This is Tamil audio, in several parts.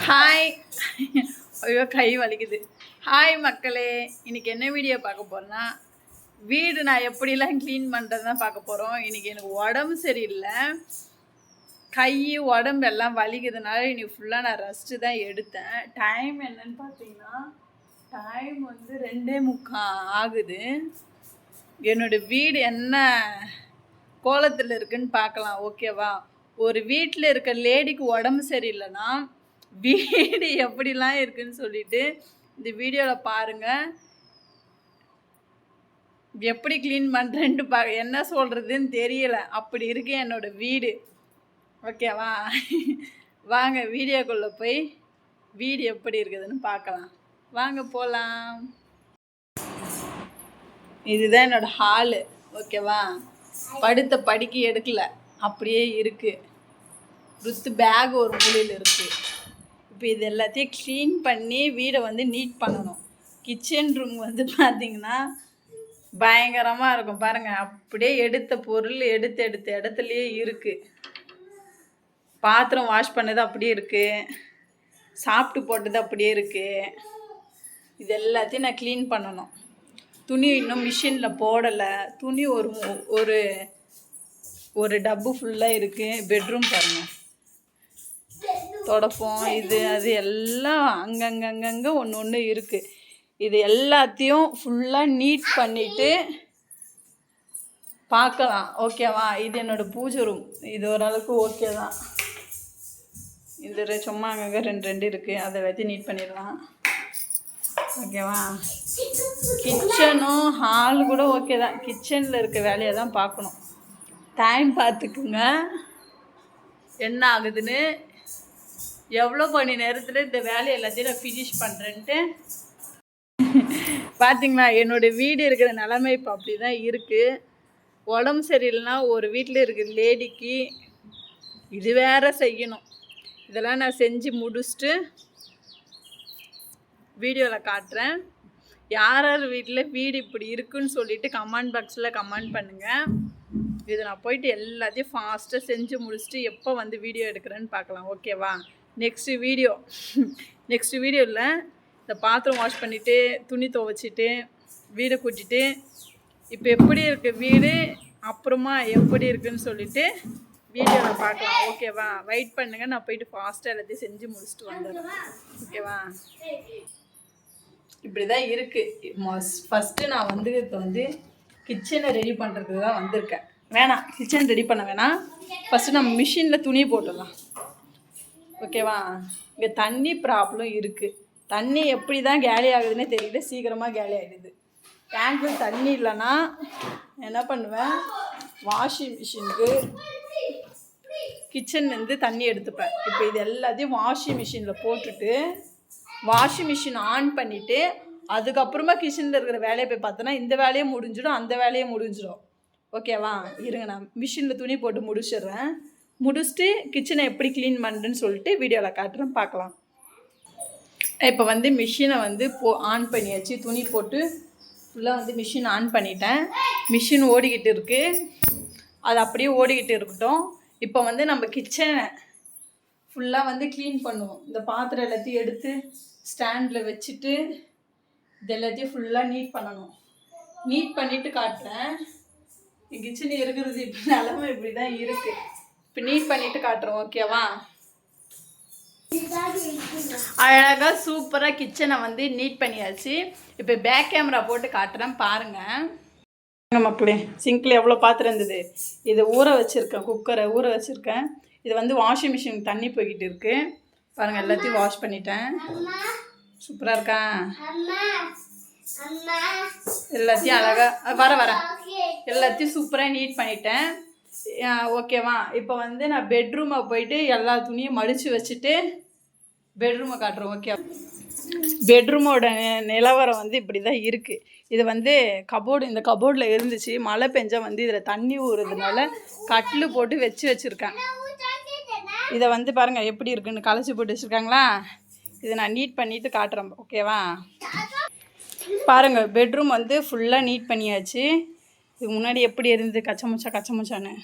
ஹாய். ஐயோ கை வலிக்குது. ஹாய் மக்களே, இன்றைக்கி என்ன வீடியோ பார்க்க போகிறேன்னா, வீடு நான் எப்படிலாம் க்ளீன் பண்ணுறது தான் பார்க்க போகிறோம். இன்றைக்கி எனக்கு உடம்பு சரியில்லை, கை உடம்பு எல்லாம் வலிக்குதுனால இன்றைக்கி ஃபுல்லாக நான் ரெஸ்ட்டு தான் எடுத்தேன். டைம் என்னன்னு பார்த்தீங்கன்னா, டைம் வந்து 2:45 ஆகுது. என்னோடய வீடு என்ன கோலத்தில் இருக்குன்னு பார்க்கலாம், ஓகேவா? ஒரு வீட்டில் இருக்க லேடிக்கு உடம்பு சரியில்லைன்னா வீடு எப்படிலாம் இருக்குன்னு சொல்லிட்டு இந்த வீடியோவில் பாருங்கள். எப்படி க்ளீன் பண்ணுறேன்ட்டு என்ன சொல்கிறதுன்னு தெரியல, அப்படி இருக்கு என்னோடய வீடு, ஓகேவா? வாங்க வீடியோக்குள்ளே போய் வீடு எப்படி இருக்குதுன்னு பார்க்கலாம், வாங்க போகலாம். இதுதான் என்னோடய ஹாலு, ஓகேவா? படுத்த படுக்கை எடுக்கல, அப்படியே இருக்குது. ருத்து பேக் ஒரு மூலையில் இருக்குது. இப்போ இது எல்லாத்தையும் க்ளீன் பண்ணி வீடை வந்து நீட் பண்ணணும். கிச்சன் ரூம் வந்து பார்த்திங்கன்னா பயங்கரமாக இருக்கும் பாருங்கள். அப்படியே எடுத்த பொருள் எடுத்த இடத்துலையே இருக்குது. பாத்திரம் வாஷ் பண்ணது அப்படியே இருக்குது, சாப்பிட்டு போட்டது அப்படியே இருக்குது. இது எல்லாத்தையும் நான் க்ளீன் பண்ணணும். துணி இன்னும் மிஷினில் போடலை. துணி ஒரு ஒரு டப்பு ஃபுல்லாக இருக்குது. பெட்ரூம் பாருங்கள், தொடப்பம் இது அது எல்லாம் அங்கங்கே ஒன்று இருக்குது. இது எல்லாத்தையும் ஃபுல்லாக நீட் பண்ணிவிட்டு பார்க்கலாம், ஓகேவா? இது என்னோடய பூஜை ரூம். இது ஓரளவுக்கு ஓகே தான். இது சும்மா அங்கங்கே ரெண்டு இருக்குது, அதை வச்சு நீட் பண்ணிடலாம், ஓகேவா? கிச்சனும் ஹால் கூட ஓகே தான். கிச்சனில் இருக்க வேலையை தான் பார்க்கணும். டைம் பார்த்துக்குங்க என்ன ஆகுதுன்னு, எவ்வளோ மணி நேரத்தில் இந்த வேலையை எல்லாத்தையும் நான் ஃபினிஷ் பண்ணுறேன்ட்டு. பார்த்திங்களா, என்னோடய வீடு இருக்கிற நிலமை இப்போ அப்படி தான் இருக்குது. உடம்பு சரியில்லைனா ஒரு வீட்டில் இருக்கிற லேடிக்கு இது வேறு செய்யணும். இதெல்லாம் நான் செஞ்சு முடிச்சுட்டு வீடியோவில் காட்டுறேன். யார் யார் வீட்டில் வீடு இப்படி இருக்குன்னு சொல்லிவிட்டு கமெண்ட் பாக்ஸில் கமெண்ட் பண்ணுங்கள். இதை நான் போயிட்டு எல்லாத்தையும் ஃபாஸ்ட்டாக செஞ்சு முடிச்சுட்டு எப்போ வந்து வீடியோ எடுக்கிறேன்னு பார்க்கலாம், ஓகேவா? நெக்ஸ்ட்டு வீடியோவில் இந்த பாத்திரம் வாஷ் பண்ணிவிட்டு துணி துவைச்சிட்டு வீடை கூட்டிட்டு இப்போ எப்படி இருக்குது வீடு, அப்புறமா எப்படி இருக்குதுன்னு சொல்லிவிட்டு வீடியோவில் பார்க்கலாம், ஓகேவா? வெயிட் பண்ணுங்கள், நான் போயிட்டு ஃபாஸ்ட்டாக எல்லாத்தையும் செஞ்சு முடிச்சுட்டு வந்துடுறேன், ஓகேவா? இப்படி தான் இருக்குது. ஃபஸ்ட்டு நான் வந்து இப்போ வந்து கிச்சனை ரெடி பண்ணுறதுக்கு தான் வந்திருக்கேன். வேணாம், கிச்சன் ரெடி பண்ண வேணாம். ஃபஸ்ட்டு நம்ம மிஷினில் துணி போட்டுடலாம், ஓகேவா? இங்கே தண்ணி ப்ராப்ளம் இருக்குது. தண்ணி எப்படி தான் கேலி ஆகுதுன்னே தெரியல, சீக்கிரமாக கேலி ஆகிடுது. டேங்க்கில் தண்ணி இல்லைன்னா என்ன பண்ணுவேன், வாஷிங் மிஷினுக்கு கிச்சன்லேருந்து தண்ணி எடுத்துப்பேன். இப்போ இது எல்லாத்தையும் வாஷிங் மிஷினில் போட்டுட்டு வாஷிங் மிஷின் ஆன் பண்ணிவிட்டு அதுக்கப்புறமா கிச்சனில் இருக்கிற வேலையை போய் பார்த்தோன்னா இந்த வேலையே முடிஞ்சிடும், அந்த வேலையே முடிஞ்சிடும், ஓகேவா? இருங்க, நான் மிஷினில் துணி போட்டு முடிச்சிடுறேன். முடிச்சுட்டு கிச்சனை எப்படி க்ளீன் பண்ணுறேன்னு சொல்லிட்டு வீடியோவில் காட்டுறேன், பார்க்கலாம். இப்போ வந்து மிஷினை வந்து ஆன் பண்ணியாச்சு. துணி போட்டு ஃபுல்லாக வந்து மிஷின் ஆன் பண்ணிட்டேன். மிஷின் ஓடிக்கிட்டு இருக்குது, அது அப்படியே ஓடிக்கிட்டு இருக்கட்டும். இப்போ வந்து நம்ம கிச்சனை ஃபுல்லாக வந்து க்ளீன் பண்ணுவோம். இந்த பாத்திரம் எல்லாத்தையும் எடுத்து ஸ்டாண்டில் வச்சுட்டு இது எல்லாத்தையும் ஃபுல்லாக நீட் பண்ணணும். நீட் பண்ணிவிட்டு காட்டுறேன். என் கிச்சன் இருக்கிறது இப்போ நிலமை இப்படி தான் இருக்குது. இப்போ நீட் பண்ணிவிட்டு காட்டுறோம், ஓகேவா? அழகாக சூப்பராக கிச்சனை வந்து நீட் பண்ணியாச்சு. இப்போ பேக் கேமரா போட்டு காட்டுறேன், பாருங்கள் மக்களே. சிங்கில் எவ்வளோ பாத்திரம் இருந்தது, இதை ஊற வச்சுருக்கேன், குக்கரை ஊற வச்சுருக்கேன். இது வந்து வாஷிங் மிஷின் தண்ணி போய்கிட்டு இருக்குது பாருங்கள். எல்லாத்தையும் வாஷ் பண்ணிட்டேன், சூப்பராக இருக்கா? எல்லாத்தையும் அழகாக வர எல்லாத்தையும் சூப்பராக நீட் பண்ணிட்டேன், ஓகேவா? இப்போ வந்து நான் பெட்ரூமை போயிட்டு எல்லா துணியும் மடித்து வச்சுட்டு பெட்ரூமை காட்டுறோம், ஓகே? பெட்ரூமோட நிலவரம் வந்து இப்படி தான் இருக்குது. இது வந்து கபோர்டு, இந்த கபோர்டில் இருந்துச்சு. மழை பெஞ்சால் வந்து இதில் தண்ணி ஊறுறதுனால கட்டில் போட்டு வச்சுருக்கேன். இதை வந்து பாருங்கள் எப்படி இருக்குன்னு களைச்சி போட்டு வச்சுருக்காங்களா. இதை நான் நீட் பண்ணிவிட்டு காட்டுறேன், ஓகேவா? பாருங்கள், பெட்ரூம் வந்து ஃபுல்லாக நீட் பண்ணியாச்சு. இதுக்கு முன்னாடி எப்படி இருந்தது, கச்சமுச்சான்னு.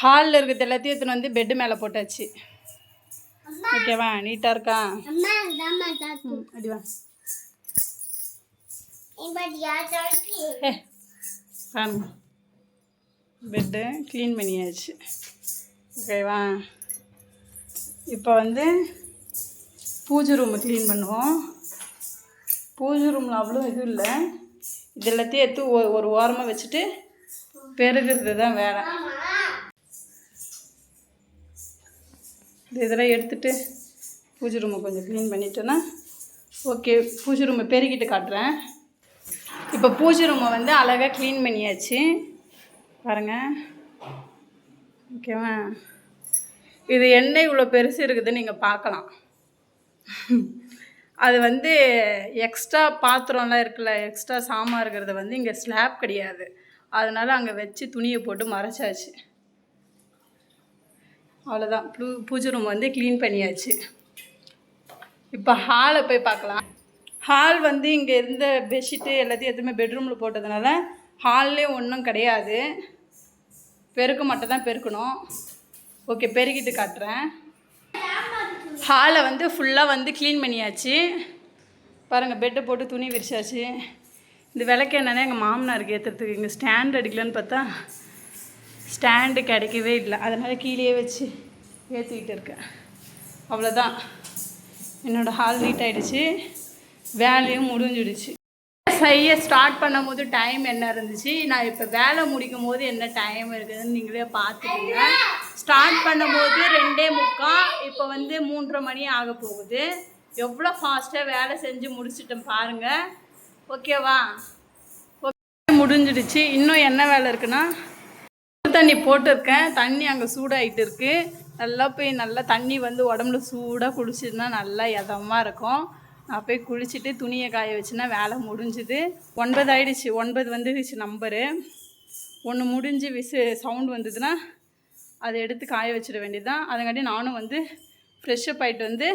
ஹாலில் இருக்கிறது எல்லாத்தையும் எடுத்துன்னு வந்து பெட்டு மேலே போட்டாச்சு, ஓகேவா? நீட்டாக இருக்கா? அடி வா. பாருங்க, பெட்டு க்ளீன் பண்ணியாச்சு. ஓகேவா? இப்போ வந்து பூஜை ரூமை க்ளீன் பண்ணுவோம். பூஜை ரூமில் அவ்வளோ இது இல்லை. இது எல்லாத்தையும் எடுத்து ஒரு ஓரமாக வச்சுட்டு பெருகிறது தான் வேலை. இதெல்லாம் எடுத்துகிட்டு பூஜை ரூமை கொஞ்சம் க்ளீன் பண்ணிட்டோன்னா ஓகே. பூஜை ரூமை பெருக்கிட்டு காட்டுறேன். இப்போ பூஜை ரூமை வந்து அழகாக க்ளீன் பண்ணியாச்சு பாருங்கள். ஓகேவா? இது என்ன இவ்வளோ பெருசு இருக்குதுன்னு நீங்கள் பார்க்கலாம். அது வந்து எக்ஸ்ட்ரா பாத்திரம்லாம் இருக்குல்ல, எக்ஸ்ட்ரா சாமான் இருக்கிறத வந்து இங்கே ஸ்லாப் கிடையாது. அதனால் அங்கே வச்சு துணியை போட்டு மறைச்சாச்சு. அவ்வளோதான். பூஜை ரூம் வந்து க்ளீன் பண்ணியாச்சு. இப்போ ஹாலை போய் பார்க்கலாம். ஹால் வந்து இங்கே இருந்த பெட்ஷீட்டு எல்லாத்தையும் எதுவுமே பெட்ரூமில் போட்டதுனால ஹால்லே ஒன்றும் கிடையாது. பெருக்க மட்டும் தான் பெருக்கணும். ஓகே, பெருக்கிட்டு காட்டுறேன். ஹாலை வந்து ஃபுல்லாக வந்து க்ளீன் பண்ணியாச்சு பாருங்கள். பெட்டை போட்டு துணி விரிச்சாச்சு. இந்த விளக்கு என்னென்னா எங்கள் மாமனாருக்கு ஏற்றுறதுக்கு இங்கே ஸ்டாண்ட் அடிக்கலான்னு பார்த்தா ஸ்டாண்டு கிடைக்கவே இல்லை. அதனால் கீழே வச்சு ஏற்றிக்கிட்டு இருக்கேன். அவ்வளோதான், என்னோடய ஹால் நீட் ஆகிடுச்சு. வேலையும் முடிஞ்சிடுச்சு. செய்ய ஸ்டார்ட் பண்ணும் போது டைம் என்ன இருந்துச்சு, நான் இப்போ வேலை முடிக்கும் போது என்ன டைம் இருக்குதுன்னு நீங்களே பார்த்துக்கோங்க. ஸ்டார்ட் பண்ணும்போது 2:45, இப்போ வந்து 3:30 மணி ஆக போகுது. எவ்வளோ ஃபாஸ்ட்டாக வேலை செஞ்சு முடிச்சிட்டேன் பாருங்கள். ஓகேவா? ஓகே, முடிஞ்சிடுச்சு. இன்னும் என்ன வேலை இருக்குன்னா, தண்ணி போட்டிருக்கேன். தண்ணி அங்கே சூடாகிட்டு இருக்குது. நல்லா போய் நல்லா தண்ணி வந்து உடம்புல சூடாக குளிச்சுதுன்னா நல்லா இதமாக இருக்கும். நான் போய் குளிச்சுட்டு துணியை காய வச்சுன்னா வேலை முடிஞ்சுது. 9 ஆகிடுச்சு. 9 வந்துடுச்சு நம்பரு. 1 முடிஞ்சு சவுண்டு வந்ததுன்னா அதை எடுத்து காய வச்சிட வேண்டியது தான். அதுங்காட்டி நானும் வந்து ஃப்ரெஷ்ஷப் ஆகிட்டு வந்து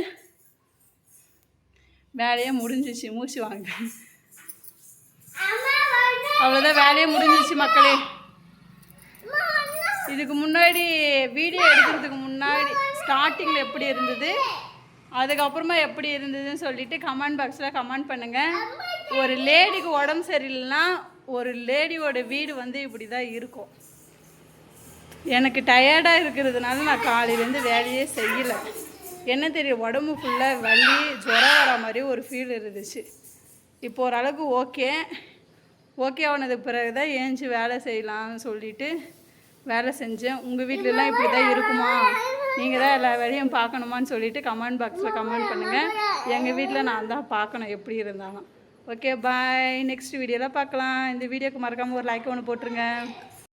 வேலையே முடிஞ்சிச்சு. மூச்சு வாங்க. அவ்வளோதான், வேலையே முடிஞ்சிச்சு மக்களே. இதுக்கு முன்னாடி வீடியோ எடுக்கிறதுக்கு முன்னாடி ஸ்டார்டிங்கில் எப்படி இருந்தது, அதுக்கப்புறமா எப்படி இருந்ததுன்னு சொல்லிவிட்டு கமெண்ட் பாக்ஸில் கமெண்ட் பண்ணுங்கள். ஒரு லேடிக்கு உடம்பு சரியில்லைன்னா ஒரு லேடியோட வீடு வந்து இப்படி தான் இருக்கும். எனக்கு டயர்டாக இருக்கிறதுனால நான் காலையிலேருந்து வேலையே செய்யலை. என்ன தெரியும், உடம்பு ஃபுல்லாக வலி ஜுரம் வர மாதிரி ஒரு ஃபீல் இருந்துச்சு. இப்போ ஓரளவுக்கு ஓகே ஆனதுக்கு பிறகு தான் ஏஞ்சி வேலை செய்யலாம்னு சொல்லிவிட்டு வேலை செஞ்சேன். உங்கள் வீட்டிலலாம் இப்படி தான் இருக்குமா, நீங்கள் தான் எல்லா வேலையும் பார்க்கணுமான்னு சொல்லிவிட்டு கமெண்ட் பாக்ஸில் கமெண்ட் பண்ணுங்கள். எங்கள் வீட்டில் நான் தான் பார்க்கணும் எப்படி இருந்தாலும். ஓகே, பாய். நெக்ஸ்ட் வீடியோவில் பார்க்கலாம். இந்த வீடியோக்கு மறக்காமல் ஒரு லைக் ஒன்று போட்டுருங்க.